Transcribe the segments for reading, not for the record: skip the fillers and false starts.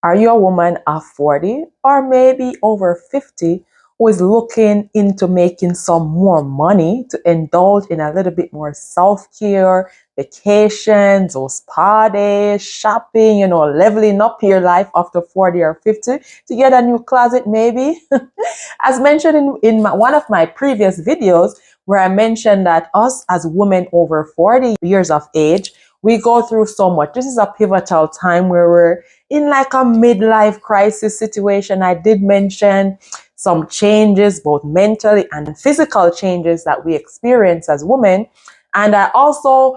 Are you a woman of 40 or maybe over 50 who is looking into making some more money to indulge in a little bit more self-care, vacations, or spa days, shopping, leveling up your life after 40 or 50 to get a new closet maybe? As mentioned in one of my previous videos, where I mentioned that us as women over 40 years of age, we go through so much. This is a pivotal time where we're in like a midlife crisis situation. I did mention some changes, both mentally and physical changes that we experience as women. And I also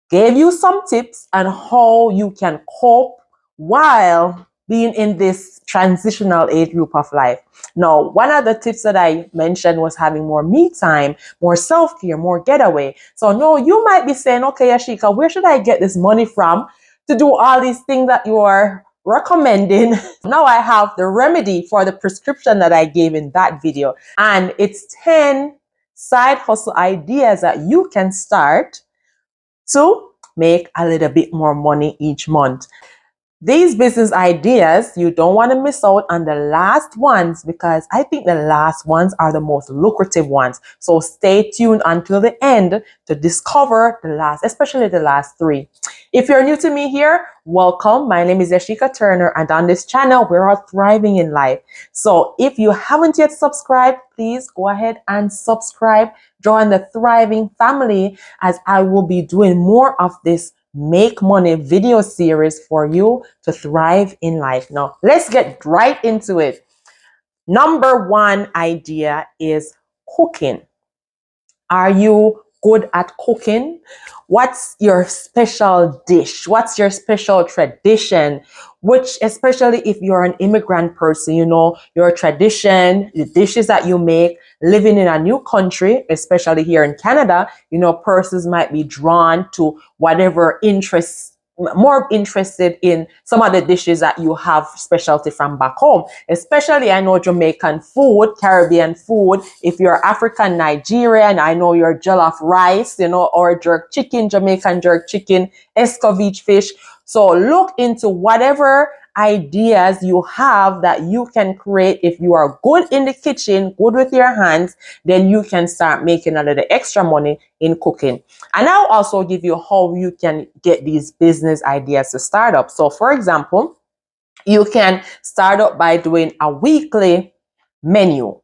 gave you some tips on how you can cope while being in this transitional age group of life. Now, one of the tips that I mentioned was having more me time, more self-care, more getaway. So no, you might be saying, okay, Yashika, where should I get this money from to do all these things that you are recommending? Now I have the remedy for the prescription that I gave in that video. And it's 10 side hustle ideas that you can start to make a little bit more money each month. These business ideas, you don't want to miss out on the last ones, because I think the last ones are the most lucrative ones. So stay tuned until the end to discover the last, especially the last three. If you're new to me here, welcome. My name is Yashika Turner, and on this channel, we're all thriving in life. So if you haven't yet subscribed, please go ahead and subscribe. Join the thriving family, as I will be doing more of this make money video series for you to thrive in life. Now, let's get right into it. Number one idea is cooking. Are you good at cooking? What's your special dish? What's your special tradition? Which, especially if you're an immigrant person, your tradition, the dishes that you make, living in a new country, especially here in Canada, persons might be drawn to whatever interests, more interested in some of the dishes that you have specialty from back home. Especially, I know Jamaican food, Caribbean food. If you're African Nigerian, I know your jollof rice, or jerk chicken, Jamaican jerk chicken, escovitch fish. So look into whatever ideas you have that you can create. If you are good in the kitchen, good with your hands, then you can start making a little extra money in cooking. And I'll also give you how you can get these business ideas to start up. So for example, you can start up by doing a weekly menu.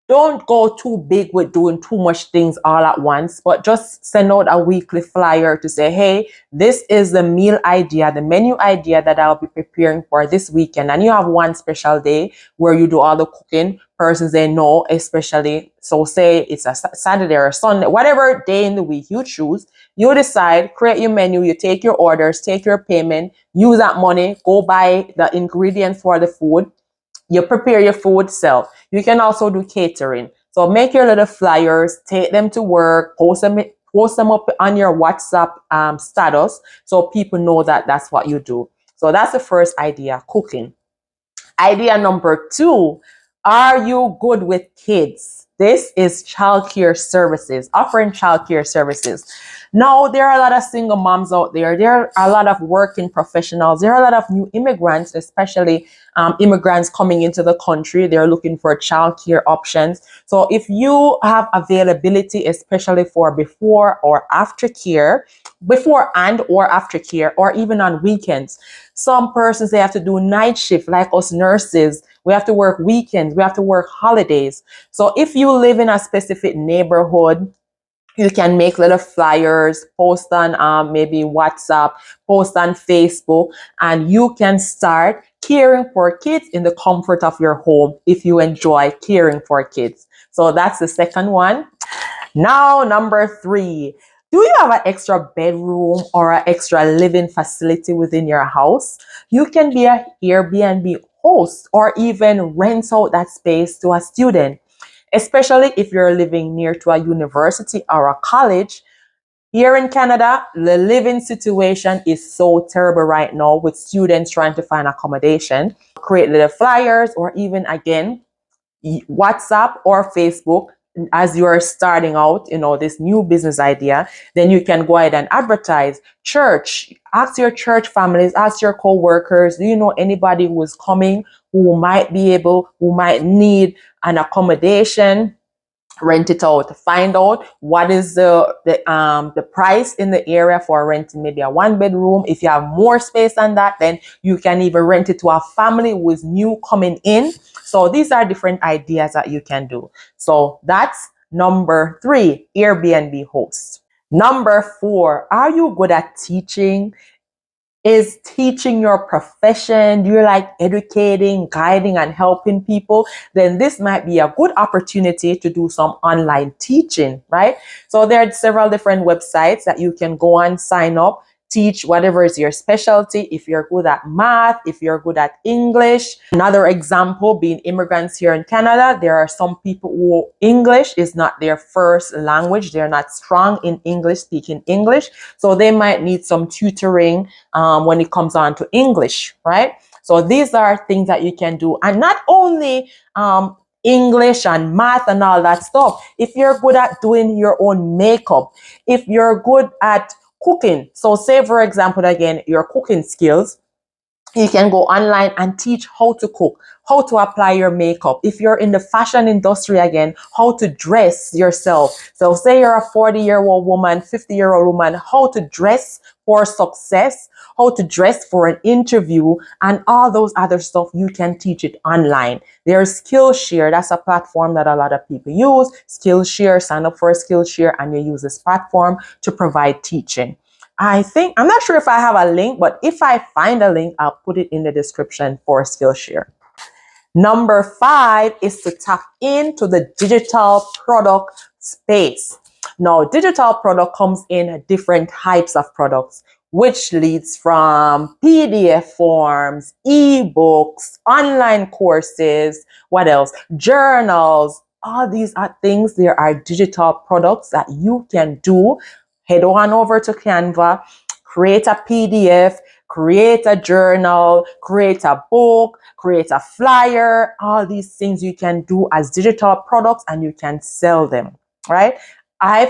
Don't go too big with doing too much things all at once, but just send out a weekly flyer to say, hey, this is the meal idea, the menu idea that I'll be preparing for this weekend. And you have one special day where you do all the cooking. Persons they know, especially, so say it's a Saturday or a Sunday, whatever day in the week you choose, you decide, create your menu, you take your orders, take your payment, use that money, go buy the ingredients for the food. You prepare your food, sell. You can also do catering. So make your little flyers, take them to work, post them up on your WhatsApp status, so people know that that's what you do. So that's the first idea, cooking. Idea number two, are you good with kids? This is childcare services, offering childcare services. Now, there are a lot of single moms out there. There are a lot of working professionals. There are a lot of new immigrants, especially immigrants coming into the country. They're looking for childcare options. So if you have availability, especially for before or after care, before and or after care, or even on weekends. Some persons, they have to do night shift, like us nurses. We have to work weekends. We have to work holidays. So if you live in a specific neighborhood, you can make little flyers, post on maybe WhatsApp, post on Facebook, and you can start caring for kids in the comfort of your home if you enjoy caring for kids. So that's the second one. Now, number three, do you have an extra bedroom or an extra living facility within your house? You can be an Airbnb host or even rent out that space to a student, especially if you're living near to a university or a college. Here in Canada, the living situation is so terrible right now with students trying to find accommodation. Create little flyers, or even again, WhatsApp or Facebook, as you're starting out, this new business idea, then you can go ahead and advertise. Church, ask your church families, ask your co-workers, do you know anybody who is coming, who might need an accommodation? Rent it out. Find out what is the price in the area for renting maybe a 1 bedroom. If you have more space than that, then you can even rent it to a family who is new coming in. So these are different ideas that you can do. So that's number 3, Airbnb host. Number 4, are you good at teaching? Is teaching your profession? Do you like educating, guiding, and helping people? Then this might be a good opportunity to do some online teaching, right? So there are several different websites that you can go and sign up, teach whatever is your specialty. If you're good at math, if you're good at English. Another example being immigrants here in Canada, there are some people who English is not their first language. They're not strong in English, speaking English. So they might need some tutoring when it comes on to English, right? So these are things that you can do. And not only English and math and all that stuff. If you're good at doing your own makeup, if you're good at cooking, so say for example, again, your cooking skills, you can go online and teach how to cook, how to apply your makeup. If you're in the fashion industry, again, how to dress yourself. So say you're a 40-year-old woman, 50-year-old woman, how to dress for success, how to dress for an interview, and all those other stuff, you can teach it online. There's Skillshare. That's a platform that a lot of people use. Skillshare, sign up for a Skillshare, and you use this platform to provide teaching. I'm not sure if I have a link, but if I find a link, I'll put it in the description for Skillshare. Number 5 is to tap into the digital product space. Now, digital product comes in different types of products, which leads from PDF forms, ebooks, online courses, what else? Journals. All these are things. There are digital products that you can do. Head on over to Canva, create a PDF, create a journal, create a book, create a flyer. All these things you can do as digital products and you can sell them, right?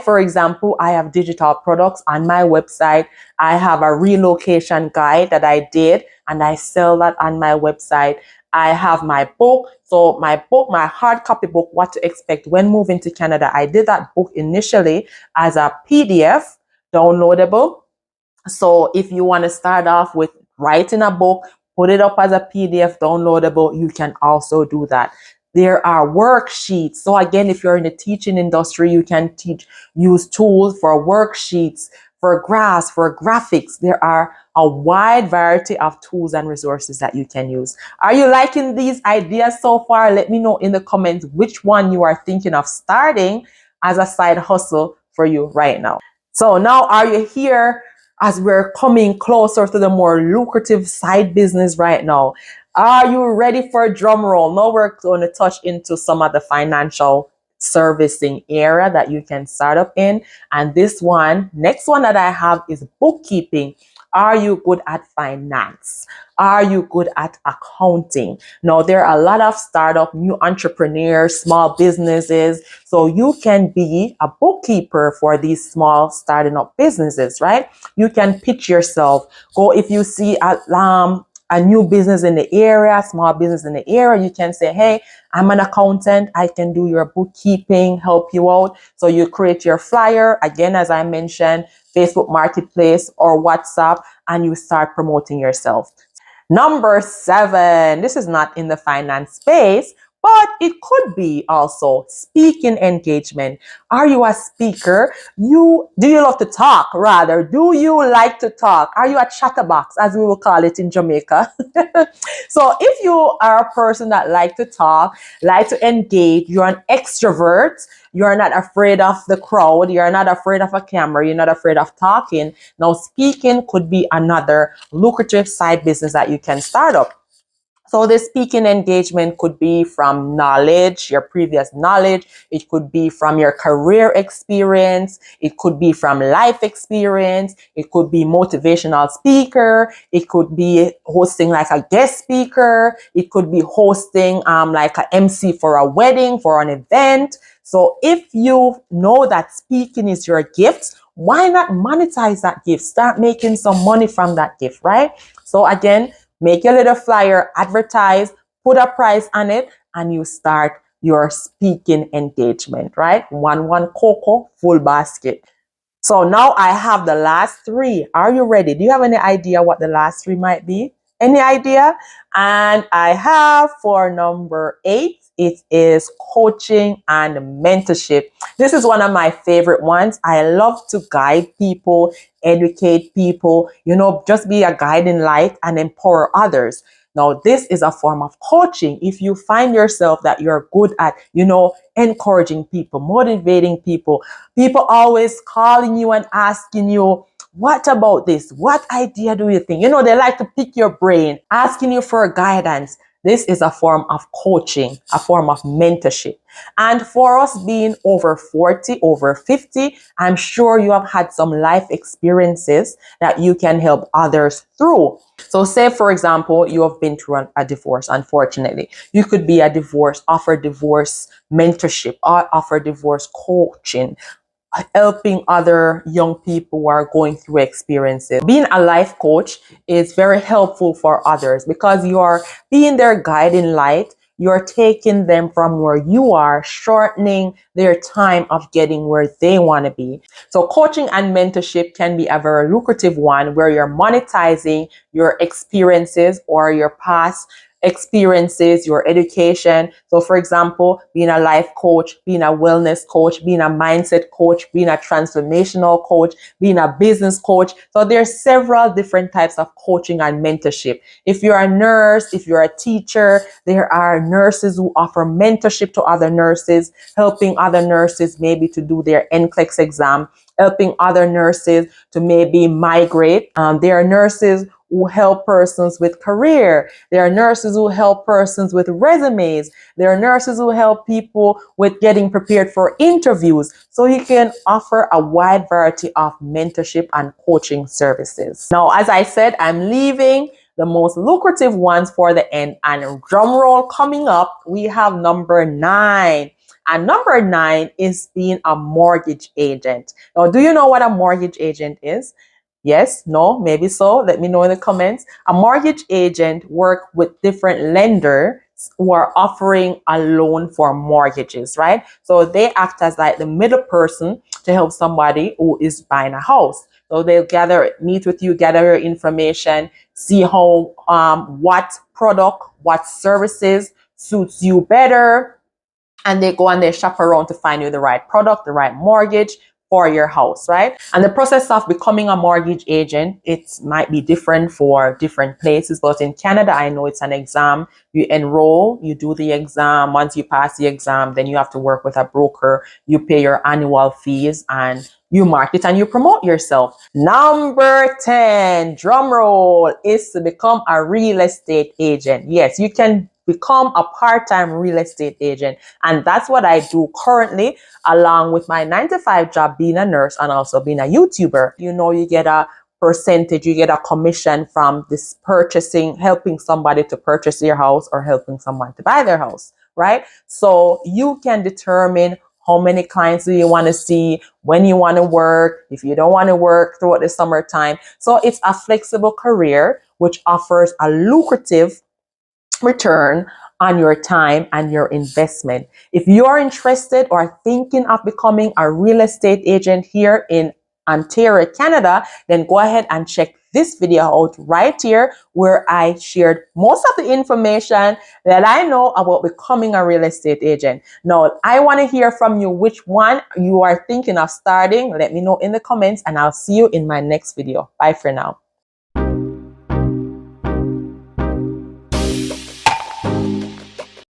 For example, I have digital products on my website. I have a relocation guide that I did and I sell that on my website. I have my book. So my book, my hard copy book, What to Expect When Moving to Canada. I did that book initially as a PDF downloadable. So if you want to start off with writing a book, put it up as a PDF downloadable, you can also do that. There are worksheets. So again, if you're in the teaching industry, you can use tools for worksheets, for graphs, for graphics. There are a wide variety of tools and resources that you can use. Are you liking these ideas so far? Let me know in the comments which one you are thinking of starting as a side hustle for you right now. So now, are you here as we're coming closer to the more lucrative side business right now? Are you ready for a drum roll? Now we're going to touch into some of the financial servicing area that you can start up in. And next one that I have is bookkeeping. Are you good at finance? Are you good at accounting? Now, there are a lot of startup, new entrepreneurs, small businesses. So you can be a bookkeeper for these small starting up businesses, right? You can pitch yourself. If you see a new business in the area, small business in the area, you can say, hey, I'm an accountant. I can do your bookkeeping, help you out. So you create your flyer, again, as I mentioned, Facebook Marketplace or WhatsApp, and you start promoting yourself. Number 7, this is not in the finance space, but it could be also speaking engagement. Are you a speaker? Do you love to talk? Rather, do you like to talk? Are you a chatterbox, as we will call it in Jamaica? So if you are a person that like to talk, like to engage, you're an extrovert, you're not afraid of the crowd, you're not afraid of a camera, you're not afraid of talking. Now, speaking could be another lucrative side business that you can start up. So the speaking engagement could be from knowledge, your previous knowledge. It could be from your career experience. It could be from life experience. It could be motivational speaker. It could be hosting like a guest speaker. It could be hosting like an MC for a wedding, for an event. So if you know that speaking is your gift, why not monetize that gift? Start making some money from that gift, right? So again, make your little flyer, advertise, put a price on it, and you start your speaking engagement, right? One cocoa, full basket. So now I have the last three. Are you ready? Do you have any idea what the last three might be? Any idea? And I have for number 8, it is coaching and mentorship. This is one of my favorite ones. I love to guide people, educate people, just be a guiding light and empower others. Now, this is a form of coaching. If you find yourself that you're good at, encouraging people, motivating people, people always calling you and asking you, what about this? What idea do you think? They like to pick your brain, asking you for guidance. This is a form of coaching, a form of mentorship. And for us being over 40, over 50, I'm sure you have had some life experiences that you can help others through. So say, for example, you have been through a divorce, unfortunately. You could be a divorce, offer divorce mentorship, or offer divorce coaching, helping other young people who are going through experiences. Being a life coach is very helpful for others because you are being their guiding light. You're taking them from where you are, shortening their time of getting where they want to be. So coaching and mentorship can be a very lucrative one where you're monetizing your experiences or your past experiences, your education. So for example, being a life coach, being a wellness coach, being a mindset coach, being a transformational coach, being a business coach. So there's several different types of coaching and mentorship. If you're a nurse, if you're a teacher, there are nurses who offer mentorship to other nurses, helping other nurses maybe to do their NCLEX exam, helping other nurses to maybe migrate. There are nurses who help persons with career. There are nurses who help persons with resumes. There are nurses who help people with getting prepared for interviews. So you can offer a wide variety of mentorship and coaching services. Now, as I said, I'm leaving the most lucrative ones for the end. And drum roll coming up, we have number 9. And number 9 is being a mortgage agent. Now, do you know what a mortgage agent is? Yes, no, maybe so. Let me know in the comments. A mortgage agent works with different lenders who are offering a loan for mortgages, right? So they act as like the middle person to help somebody who is buying a house. So they'll meet with you, gather your information, see how, what product, what services suits you better, and they go and they shop around to find you the right product, the right mortgage for your house, right? And the process of becoming a mortgage agent, it might be different for different places, but in Canada, I know it's an exam. You enroll, you do the exam. Once you pass the exam, then you have to work with a broker. You pay your annual fees and you market and you promote yourself. Number 10, drum roll, is to become a real estate agent. Yes, you can become a part-time real estate agent. And that's what I do currently, along with my 9-to-5 job, being a nurse and also being a YouTuber. You get a percentage, you get a commission from this purchasing, helping somebody to purchase their house or helping someone to buy their house, right? So you can determine how many clients do you want to see, when you want to work, if you don't want to work throughout the summertime. So it's a flexible career which offers a lucrative return on your time and your investment. If you're interested or thinking of becoming a real estate agent here in Ontario, Canada, then go ahead and check this video out right here where I shared most of the information that I know about becoming a real estate agent. Now, I want to hear from you which one you are thinking of starting. Let me know in the comments and I'll see you in my next video. Bye for now.